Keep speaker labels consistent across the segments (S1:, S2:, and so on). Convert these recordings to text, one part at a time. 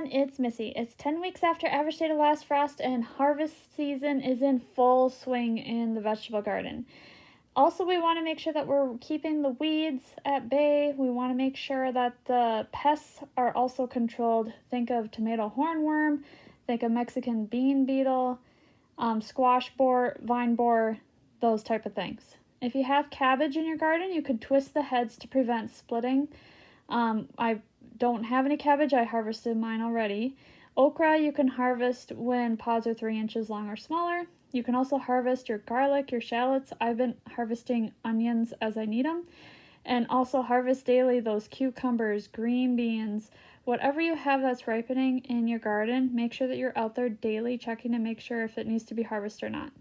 S1: everyone, it's Missy. It's 10 weeks after average day to last frost and harvest season is in full swing in the vegetable garden. Also, we want to make sure that we're keeping the weeds at bay. We want to make sure that the pests are also controlled. Think of tomato hornworm, think of Mexican bean beetle, squash borer, vine borer, those type of things. If you have cabbage in your garden, you could twist the heads to prevent splitting. I don't have any cabbage. I harvested mine already. Okra you can harvest when pods are 3 inches long or smaller. You can also harvest your garlic, your shallots. I've been harvesting onions as I need them. And also harvest daily those cucumbers, green beans, whatever you have that's ripening in your garden. Make sure that you're out there daily checking to make sure if it needs to be harvested or not.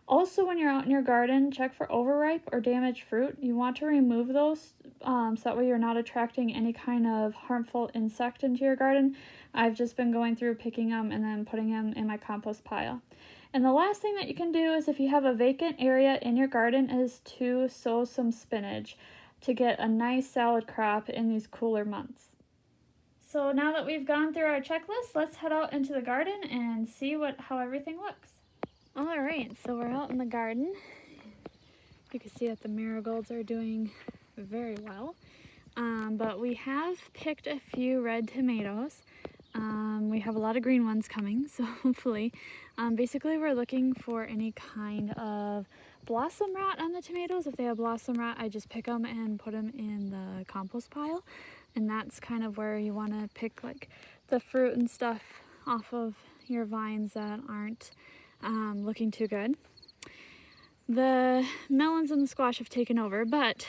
S1: Also, when you're out in your garden, check for overripe or damaged fruit. You want to remove those so that way you're not attracting any kind of harmful insect into your garden. I've just been going through picking them and then putting them in my compost pile. And the last thing that you can do is if you have a vacant area in your garden is to sow some spinach to get a nice salad crop in these cooler months. So now that we've gone through our checklist, let's head out into the garden and see how everything looks. All right, so we're out in the garden. You can see that the marigolds are doing very well. But we have picked a few red tomatoes. We have a lot of green ones coming, so hopefully. Basically, we're looking for any kind of blossom rot on the tomatoes. If they have blossom rot, I just pick them and put them in the compost pile. And that's kind of where you want to pick like the fruit and stuff off of your vines that aren't looking too good. The melons and the squash have taken over, but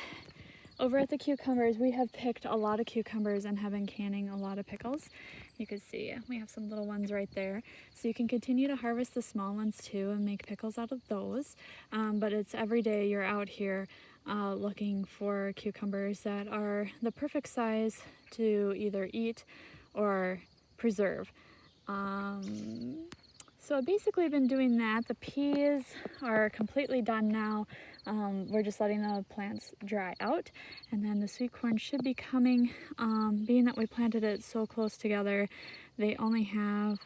S1: over at the cucumbers, we have picked a lot of cucumbers and have been canning a lot of pickles. You can see we have some little ones right there. So you can continue to harvest the small ones too and make pickles out of those. But it's every day you're out here looking for cucumbers that are the perfect size to either eat or preserve. So I've basically been doing that. The peas are completely done now. We're just letting the plants dry out. And then the sweet corn should be coming. Being that we planted it so close together, they only have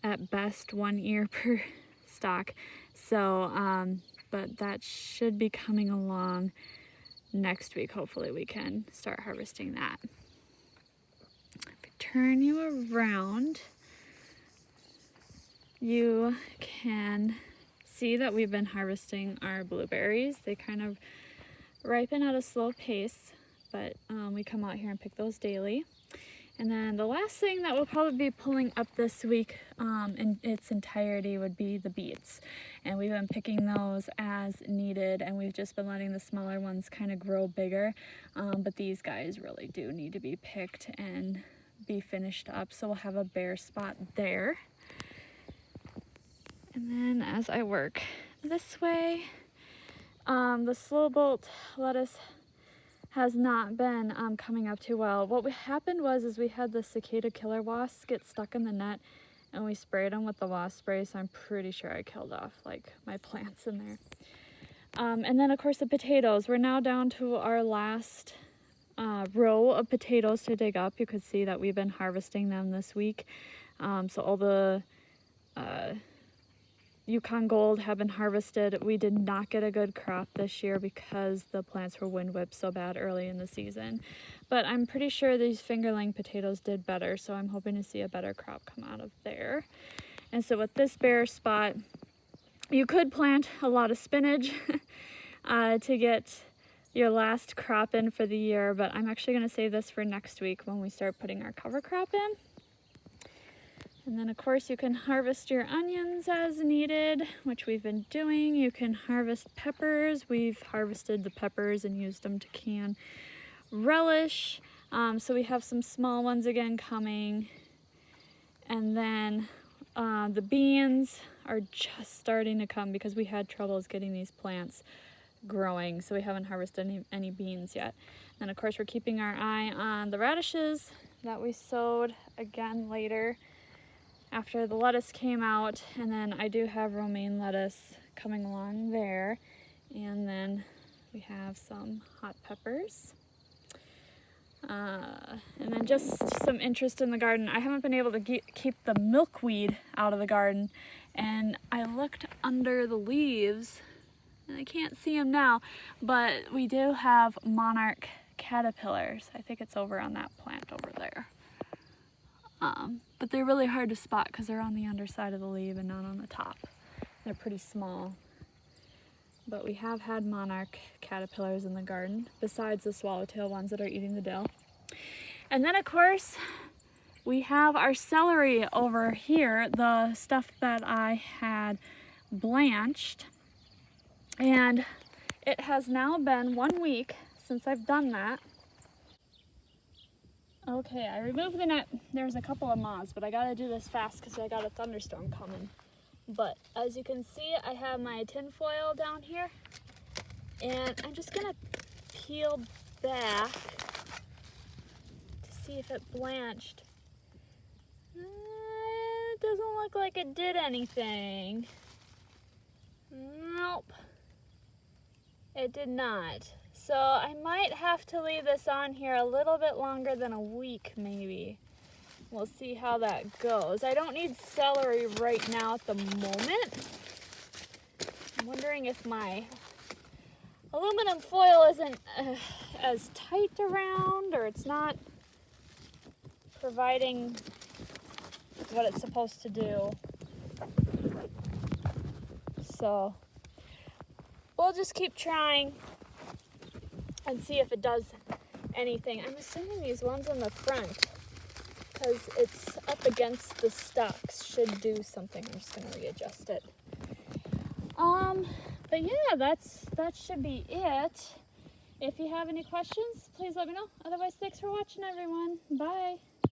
S1: at best 1 ear per stalk. So, but that should be coming along next week. Hopefully we can start harvesting that. If I turn you around, you can see that we've been harvesting our blueberries. They kind of ripen at a slow pace, but we come out here and pick those daily. And then the last thing that we'll probably be pulling up this week in its entirety would be the beets. And we've been picking those as needed, and we've just been letting the smaller ones kind of grow bigger. But these guys really do need to be picked and be finished up, so we'll have a bare spot there. And then as I work this way, the slow bolt lettuce has not been coming up too well. What happened was we had the cicada killer wasps get stuck in the net, and we sprayed them with the wasp spray, so I'm pretty sure I killed off like my plants in there. And then of course the potatoes. We're now down to our last row of potatoes to dig up. You could see that we've been harvesting them this week. So all the Yukon Gold have been harvested. We did not get a good crop this year because the plants were wind whipped so bad early in the season. But I'm pretty sure these fingerling potatoes did better, so I'm hoping to see a better crop come out of there. And so with this bare spot, you could plant a lot of spinach to get your last crop in for the year, but I'm actually going to save this for next week when we start putting our cover crop in. And then of course you can harvest your onions as needed, which we've been doing. You can harvest peppers. We've harvested the peppers and used them to can relish. So we have some small ones again coming. And then the beans are just starting to come because we had troubles getting these plants growing, so we haven't harvested any beans yet. And of course we're keeping our eye on the radishes that we sowed again later after the lettuce came out. And then I do have romaine lettuce coming along there, and then we have some hot peppers. And then just some interest in the garden. I haven't been able to keep the milkweed out of the garden, and I looked under the leaves and I can't see them now, but we do have Monarch Caterpillars. I think it's over on that plant over there. But they're really hard to spot because they're on the underside of the leaf and not on the top. They're pretty small. But we have had Monarch Caterpillars in the garden, besides the swallowtail ones that are eating the dill. And then of course, we have our celery over here, the stuff that I had blanched. And it has now been 1 week since I've done that. Okay, I removed the net. There's a couple of moths, but I gotta do this fast because I got a thunderstorm coming. But as you can see, I have my tin foil down here, and I'm just gonna peel back to see if it blanched. It doesn't look like it did anything. Nope, it did not. So I might have to leave this on here a little bit longer than a week, maybe. We'll see how that goes. I don't need celery right now at the moment. I'm wondering if my aluminum foil isn't as tight around, or it's not providing what it's supposed to do. So we'll just keep trying and see if it does anything. I'm assuming these ones on the front, because it's up against the stalks, should do something. I'm just gonna readjust it. But yeah, that should be it. If you have any questions, please let me know. Otherwise, thanks for watching, everyone. Bye.